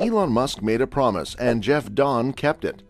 Elon Musk made a promise and Jeff Dahn kept it.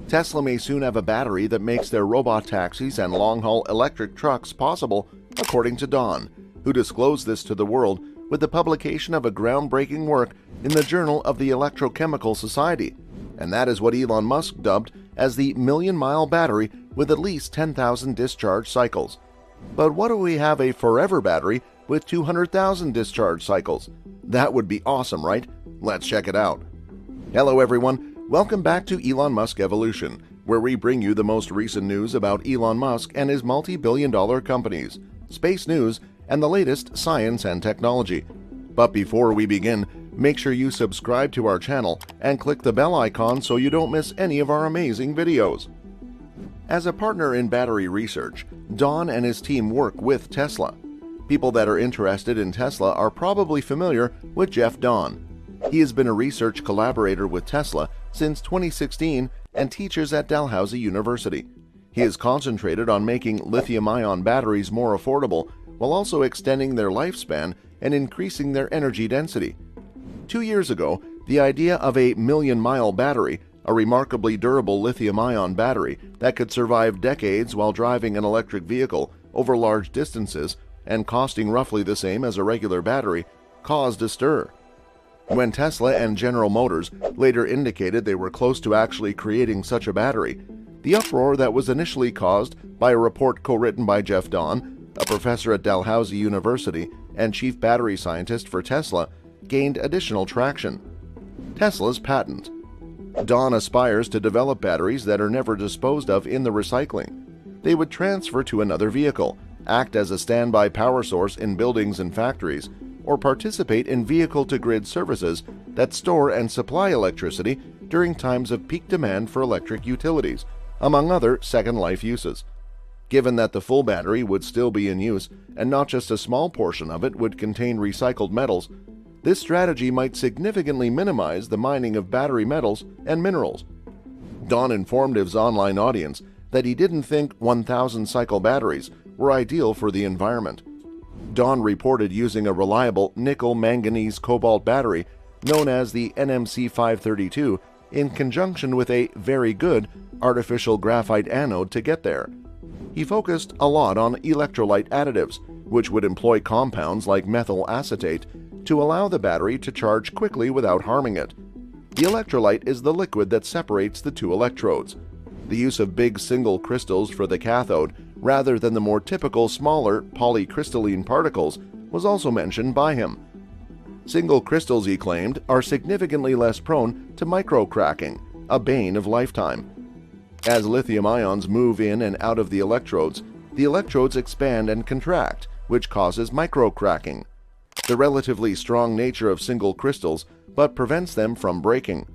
Tesla may soon have a battery that makes their robot taxis and long-haul electric trucks possible, according to Dahn, who disclosed this to the world with the publication of a groundbreaking work in the Journal of the Electrochemical Society. And that is what Elon Musk dubbed as the million-mile battery with at least 10,000 discharge cycles. But what if we have a forever battery with 200,000 discharge cycles? That would be awesome, right? Let's check it out. Hello everyone, welcome back to Elon Musk Evolution, where we bring you the most recent news about Elon Musk and his multi-billion-dollar companies, space news, and the latest science and technology. But before we begin, make sure you subscribe to our channel and click the bell icon so you don't miss any of our amazing videos. As a partner in battery research, Dahn and his team work with Tesla. People that are interested in Tesla are probably familiar with Jeff Dahn. He has been a research collaborator with Tesla since 2016 and teaches at Dalhousie University. He has concentrated on making lithium-ion batteries more affordable while also extending their lifespan and increasing their energy density. 2 years ago, the idea of a million-mile battery, a remarkably durable lithium-ion battery that could survive decades while driving an electric vehicle over large distances and costing roughly the same as a regular battery, caused a stir. When Tesla and General Motors later indicated they were close to actually creating such a battery, the uproar that was initially caused by a report co-written by Jeff Dahn, a professor at Dalhousie University and chief battery scientist for Tesla, gained additional traction. Tesla's patent. Dahn aspires to develop batteries that are never disposed of in the recycling. They would transfer to another vehicle, act as a standby power source in buildings and factories, or participate in vehicle-to-grid services that store and supply electricity during times of peak demand for electric utilities, among other second life uses. Given that the full battery would still be in use and not just a small portion of it would contain recycled metals, this strategy might significantly minimize the mining of battery metals and minerals. Dahn informed his online audience that he didn't think 1,000-cycle batteries were ideal for the environment. Dahn reported using a reliable nickel-manganese-cobalt battery known as the NMC 532 in conjunction with a very good artificial graphite anode to get there. He focused a lot on electrolyte additives, which would employ compounds like methyl acetate to allow the battery to charge quickly without harming it. The electrolyte is the liquid that separates the two electrodes. The use of big single crystals for the cathode rather than the more typical smaller polycrystalline particles was also mentioned by him. Single crystals, he claimed, are significantly less prone to microcracking, a bane of lifetime. As lithium ions move in and out of the electrodes expand and contract, which causes microcracking. The relatively strong nature of single crystals but prevents them from breaking.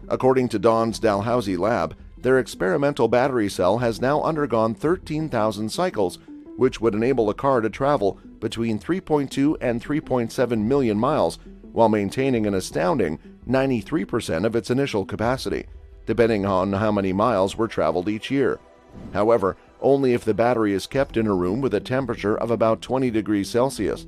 According to Dahn's Dalhousie lab, their experimental battery cell has now undergone 13,000 cycles, which would enable a car to travel between 3.2 and 3.7 million miles while maintaining an astounding 93% of its initial capacity, depending on how many miles were traveled each year. However, only if the battery is kept in a room with a temperature of about 20 degrees Celsius.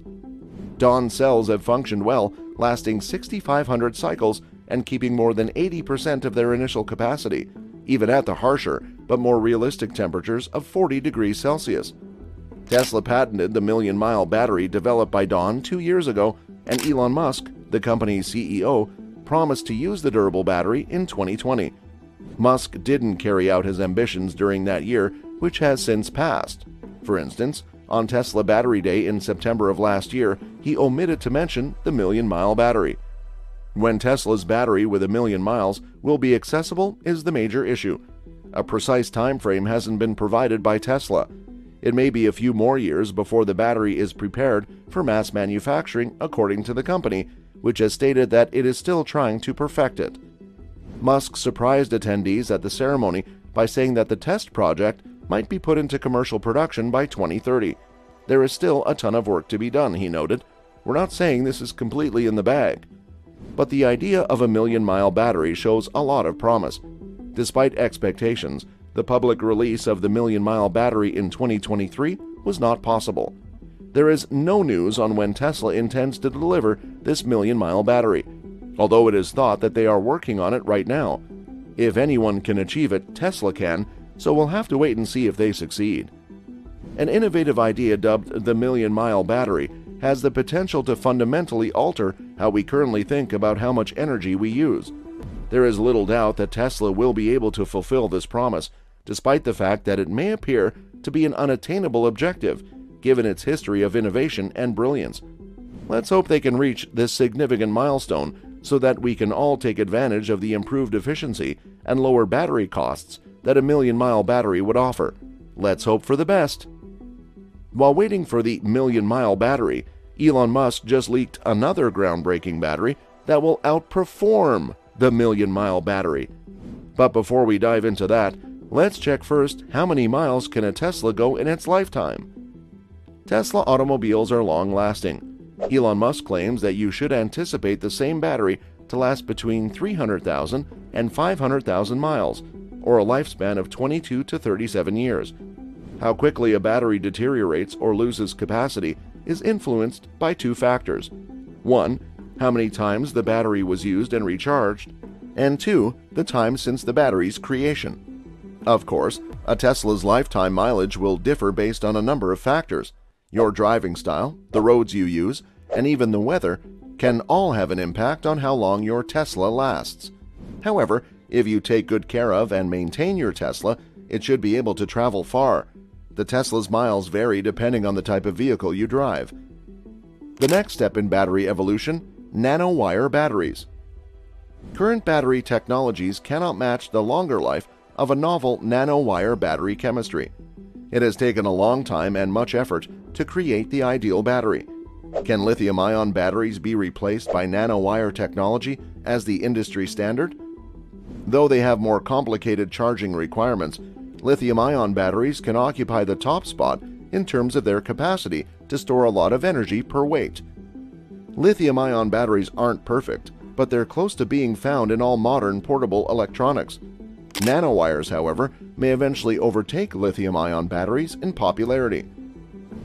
Dahn cells have functioned well, lasting 6,500 cycles and keeping more than 80% of their initial capacity, even at the harsher but more realistic temperatures of 40 degrees Celsius. Tesla patented the million-mile battery developed by Dahn 2 years ago, and Elon Musk, the company's CEO, promised to use the durable battery in 2020. Musk didn't carry out his ambitions during that year, which has since passed. For instance, on Tesla Battery Day in September of last year, he omitted to mention the million-mile battery. When Tesla's battery with 1 million miles will be accessible is the major issue. A precise time frame hasn't been provided by Tesla. It may be a few more years before the battery is prepared for mass manufacturing, according to the company, which has stated that it is still trying to perfect it. Musk surprised attendees at the ceremony by saying that the test project might be put into commercial production by 2030. There is still a ton of work to be done, he noted. We're not saying this is completely in the bag. But the idea of a million-mile battery shows a lot of promise. Despite expectations, the public release of the million-mile battery in 2023 was not possible. There is no news on when Tesla intends to deliver this million-mile battery. although it is thought that they are working on it right now. If anyone can achieve it, Tesla can, so we'll have to wait and see if they succeed. An innovative idea dubbed the million-mile battery has the potential to fundamentally alter how we currently think about how much energy we use. There is little doubt that Tesla will be able to fulfill this promise, despite the fact that it may appear to be an unattainable objective, given its history of innovation and brilliance. Let's hope they can reach this significant milestone so that we can all take advantage of the improved efficiency and lower battery costs that a million-mile battery would offer. Let's hope for the best. While waiting for the million-mile battery, Elon Musk just leaked another groundbreaking battery that will outperform the million-mile battery. But before we dive into that, let's check first how many miles can a Tesla go in its lifetime. Tesla automobiles are long-lasting. Elon Musk claims that you should anticipate the same battery to last between 300,000 and 500,000 miles, or a lifespan of 22 to 37 years. How quickly a battery deteriorates or loses capacity is influenced by two factors. 1. How many times the battery was used and recharged, and 2. The time since the battery's creation. Of course, a Tesla's lifetime mileage will differ based on a number of factors. Your driving style, the roads you use, and even the weather can all have an impact on how long your Tesla lasts. However, if you take good care of and maintain your Tesla, it should be able to travel far. The Tesla's miles vary depending on the type of vehicle you drive. The next step in battery evolution: nanowire batteries. Current battery technologies cannot match the longer life of a novel nanowire battery chemistry. It has taken a long time and much effort to create the ideal battery. Can lithium-ion batteries be replaced by nanowire technology as the industry standard? Though they have more complicated charging requirements, lithium-ion batteries can occupy the top spot in terms of their capacity to store a lot of energy per weight. Lithium-ion batteries aren't perfect, but they're close to being found in all modern portable electronics. Nanowires, however, may eventually overtake lithium-ion batteries in popularity.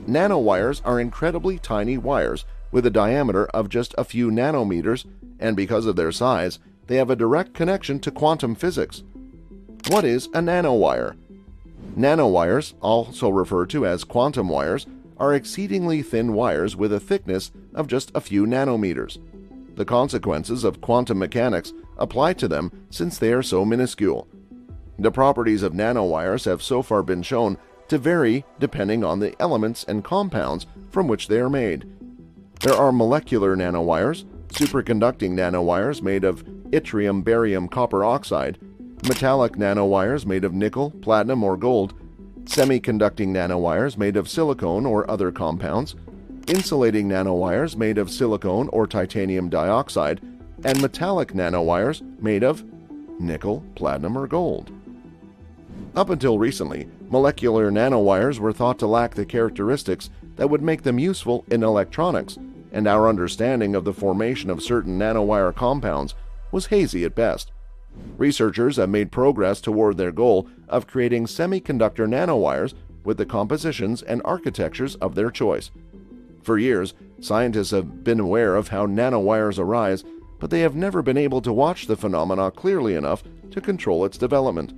Nanowires are incredibly tiny wires with a diameter of just a few nanometers, and because of their size, they have a direct connection to quantum physics. What is a nanowire? Nanowires, also referred to as quantum wires, are exceedingly thin wires with a thickness of just a few nanometers. The consequences of quantum mechanics apply to them since they are so minuscule. The properties of nanowires have so far been shown to vary depending on the elements and compounds from which they are made. There are molecular nanowires, superconducting nanowires made of yttrium, barium, copper oxide, metallic nanowires made of nickel, platinum, or gold, semiconducting nanowires made of silicone or other compounds, insulating nanowires made of silicone or titanium dioxide, and metallic nanowires made of nickel, platinum, or gold. Up until recently, molecular nanowires were thought to lack the characteristics that would make them useful in electronics, and our understanding of the formation of certain nanowire compounds was hazy at best. Researchers have made progress toward their goal of creating semiconductor nanowires with the compositions and architectures of their choice. For years, scientists have been aware of how nanowires arise, but they have never been able to watch the phenomena clearly enough to control its development.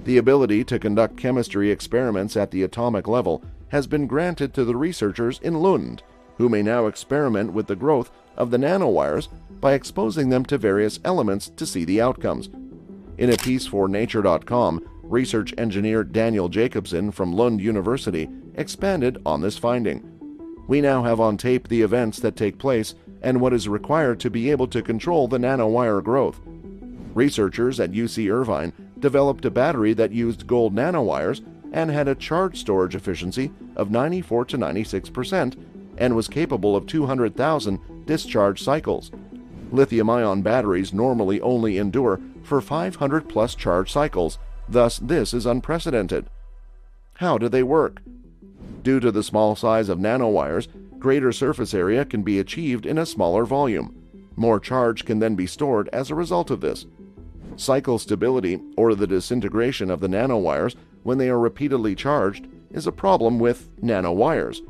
The ability to conduct chemistry experiments at the atomic level has been granted to the researchers in Lund, who may now experiment with the growth of the nanowires by exposing them to various elements to see the outcomes. In a piece for Nature.com, research engineer Daniel Jacobson from Lund University expanded on this finding. We now have on tape the events that take place and what is required to be able to control the nanowire growth. Researchers at UC Irvine developed a battery that used gold nanowires and had a charge storage efficiency of 94 to 96% and was capable of 200,000 discharge cycles. Lithium-ion batteries normally only endure for 500 plus charge cycles, thus this is unprecedented. How do they work? Due to the small size of nanowires, greater surface area can be achieved in a smaller volume. More charge can then be stored as a result of this. Cycle stability, or the disintegration of the nanowires when they are repeatedly charged, is a problem with nanowires.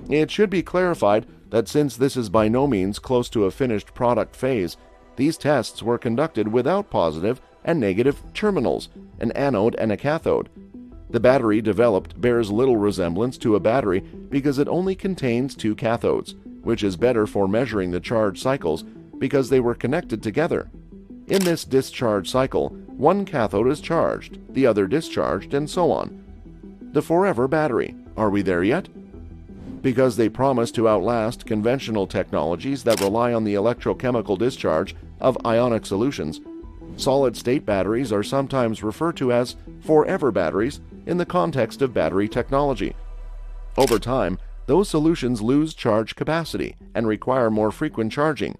It should be clarified that since this is by no means close to a finished product phase, These tests were conducted without positive and negative terminals, an anode and a cathode. The battery developed bears little resemblance to a battery because it only contains two cathodes, which is better for measuring the charge cycles because they were connected together. In this discharge cycle, one cathode is charged, the other discharged, and so on. The forever battery. Are we there yet? Because they promise to outlast conventional technologies that rely on the electrochemical discharge of ionic solutions, solid-state batteries are sometimes referred to as forever batteries in the context of battery technology. Over time, those solutions lose charge capacity and require more frequent charging.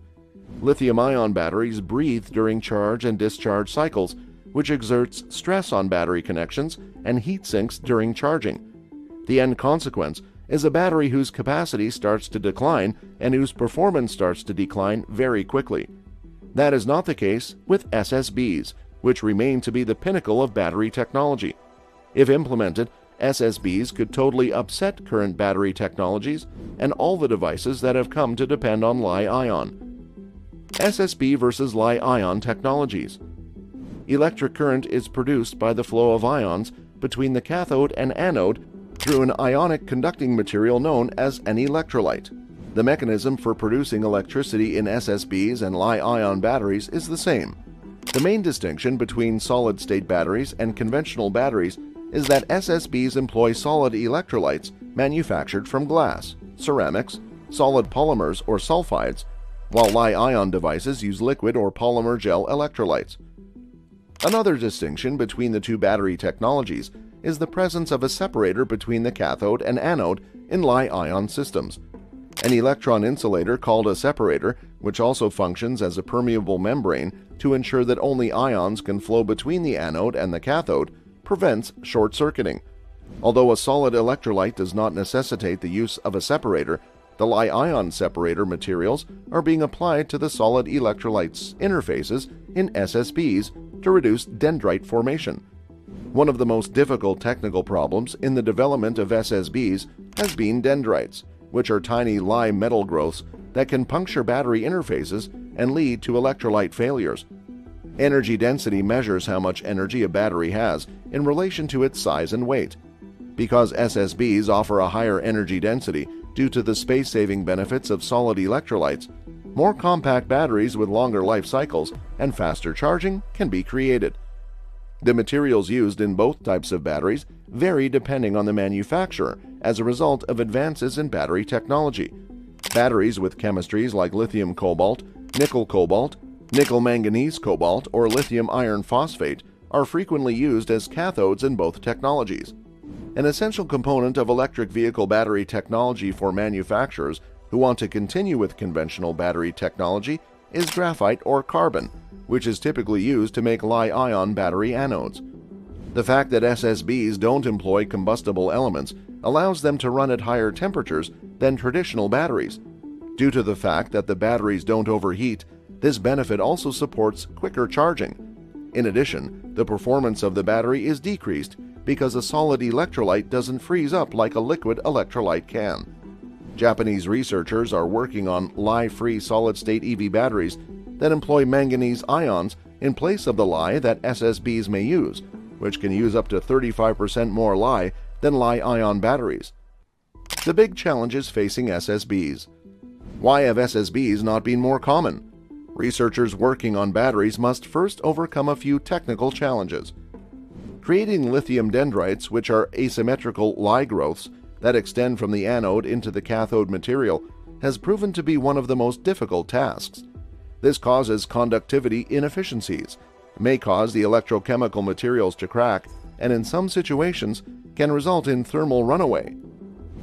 Lithium-ion batteries breathe during charge and discharge cycles, which exerts stress on battery connections and heat sinks during charging. The end consequence is a battery whose capacity starts to decline and whose performance starts to decline very quickly. That is not the case with SSBs, which remain to be the pinnacle of battery technology. If implemented, SSBs could totally upset current battery technologies and all the devices that have come to depend on Li-ion. SSB versus Li-ion technologies. Electric current is produced by the flow of ions between the cathode and anode through an ionic conducting material known as an electrolyte. The mechanism for producing electricity in SSBs and Li-ion batteries is the same. The main distinction between solid-state batteries and conventional batteries is that SSBs employ solid electrolytes manufactured from glass, ceramics, solid polymers or sulfides, while Li-ion devices use liquid or polymer gel electrolytes. Another distinction between the two battery technologies is the presence of a separator between the cathode and anode in Li-ion systems. An electron insulator called a separator, which also functions as a permeable membrane to ensure that only ions can flow between the anode and the cathode, prevents short-circuiting. Although a solid electrolyte does not necessitate the use of a separator, the Li-ion separator materials are being applied to the solid electrolytes interfaces in SSBs to reduce dendrite formation. One of the most difficult technical problems in the development of SSBs has been dendrites, which are tiny Li metal growths that can puncture battery interfaces and lead to electrolyte failures. Energy density measures how much energy a battery has in relation to its size and weight. Because SSBs offer a higher energy density due to the space-saving benefits of solid electrolytes, more compact batteries with longer life cycles and faster charging can be created. The materials used in both types of batteries vary depending on the manufacturer as a result of advances in battery technology. Batteries with chemistries like lithium cobalt, nickel cobalt, nickel manganese cobalt, or lithium iron phosphate are frequently used as cathodes in both technologies. An essential component of electric vehicle battery technology for manufacturers who want to continue with conventional battery technology is graphite or carbon, which is typically used to make Li-ion battery anodes. The fact that SSBs don't employ combustible elements allows them to run at higher temperatures than traditional batteries. Due to the fact that the batteries don't overheat, this benefit also supports quicker charging. In addition, the performance of the battery is decreased because a solid electrolyte doesn't freeze up like a liquid electrolyte can. Japanese researchers are working on Li-free solid-state EV batteries that employ manganese ions in place of the Li that SSBs may use, which can use up to 35% more Li than Li-ion batteries. The big challenges facing SSBs. Why have SSBs not been more common? Researchers working on batteries must first overcome a few technical challenges. Creating lithium dendrites, which are asymmetrical Li growths that extend from the anode into the cathode material, has proven to be one of the most difficult tasks. This causes conductivity inefficiencies, may cause the electrochemical materials to crack, and in some situations can result in thermal runaway.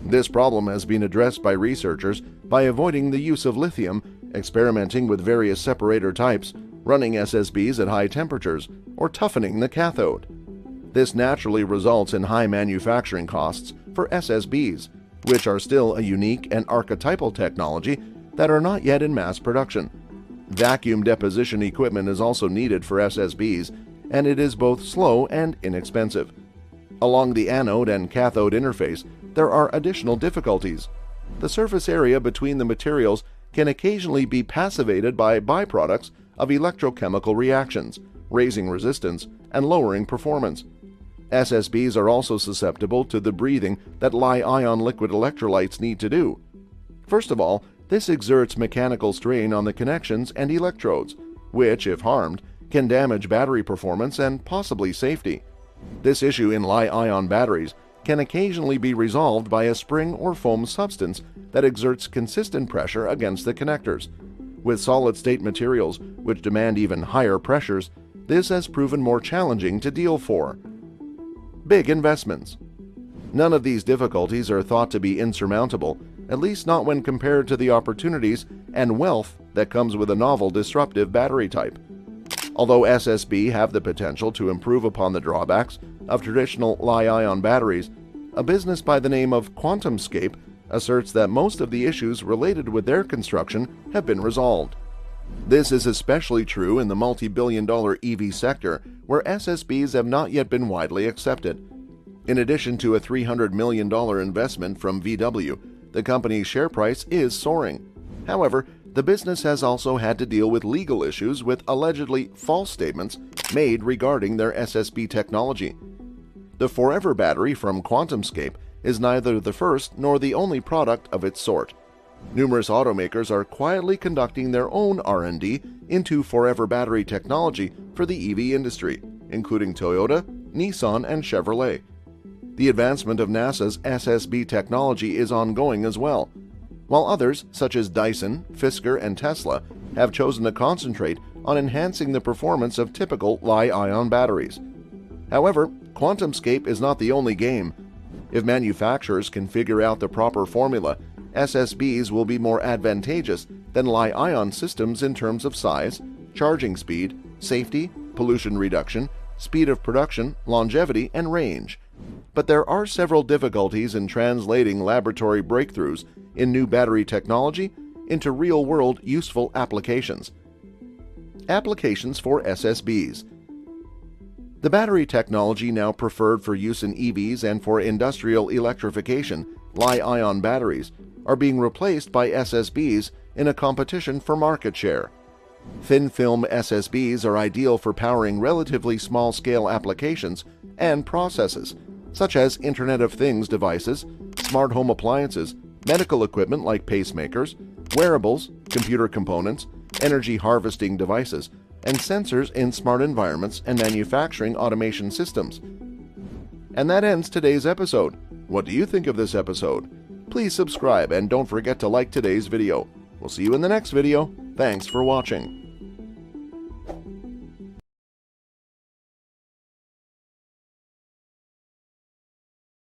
This problem has been addressed by researchers by avoiding the use of lithium, experimenting with various separator types, running SSBs at high temperatures, or toughening the cathode. This naturally results in high manufacturing costs for SSBs, which are still a unique and archetypal technology that are not yet in mass production. Vacuum deposition equipment is also needed for SSBs, and it is both slow and inexpensive. Along the anode and cathode interface, there are additional difficulties. The surface area between the materials can occasionally be passivated by byproducts of electrochemical reactions, raising resistance and lowering performance. SSBs are also susceptible to the breathing that Li-ion liquid electrolytes need to do. First of all, this exerts mechanical strain on the connections and electrodes, which, if harmed, can damage battery performance and possibly safety. This issue in Li-ion batteries can occasionally be resolved by a spring or foam substance that exerts consistent pressure against the connectors. With solid-state materials, which demand even higher pressures, this has proven more challenging to deal for. Big investments. None of these difficulties are thought to be insurmountable, at least not when compared to the opportunities and wealth that comes with a novel disruptive battery type. Although SSB have the potential to improve upon the drawbacks of traditional Li-ion batteries, a business by the name of QuantumScape asserts that most of the issues related with their construction have been resolved. This is especially true in the multi-billion-dollar EV sector, where SSBs have not yet been widely accepted. In addition to a $300 million investment from VW, the company's share price is soaring. However, the business has also had to deal with legal issues with allegedly false statements made regarding their SSB technology. The Forever battery from QuantumScape is neither the first nor the only product of its sort. Numerous automakers are quietly conducting their own R&D into Forever battery technology for the EV industry, including Toyota, Nissan, and Chevrolet. The advancement of NASA's SSB technology is ongoing as well, while others, such as Dyson, Fisker, and Tesla, have chosen to concentrate on enhancing the performance of typical Li-ion batteries. However, QuantumScape is not the only game. If manufacturers can figure out the proper formula, SSBs will be more advantageous than Li-ion systems in terms of size, charging speed, safety, pollution reduction, speed of production, longevity, and range. But there are several difficulties in translating laboratory breakthroughs in new battery technology into real-world useful applications. Applications for SSBs. The battery technology now preferred for use in EVs and for industrial electrification, Li-ion batteries, are being replaced by SSBs in a competition for market share. Thin-film SSBs are ideal for powering relatively small-scale applications and processes, such as Internet of Things devices, smart home appliances, medical equipment like pacemakers, wearables, computer components, energy harvesting devices, and sensors in smart environments and manufacturing automation systems. And that ends today's episode. What do you think of this episode? Please subscribe and don't forget to like today's video. We'll see you in the next video. Thanks for watching.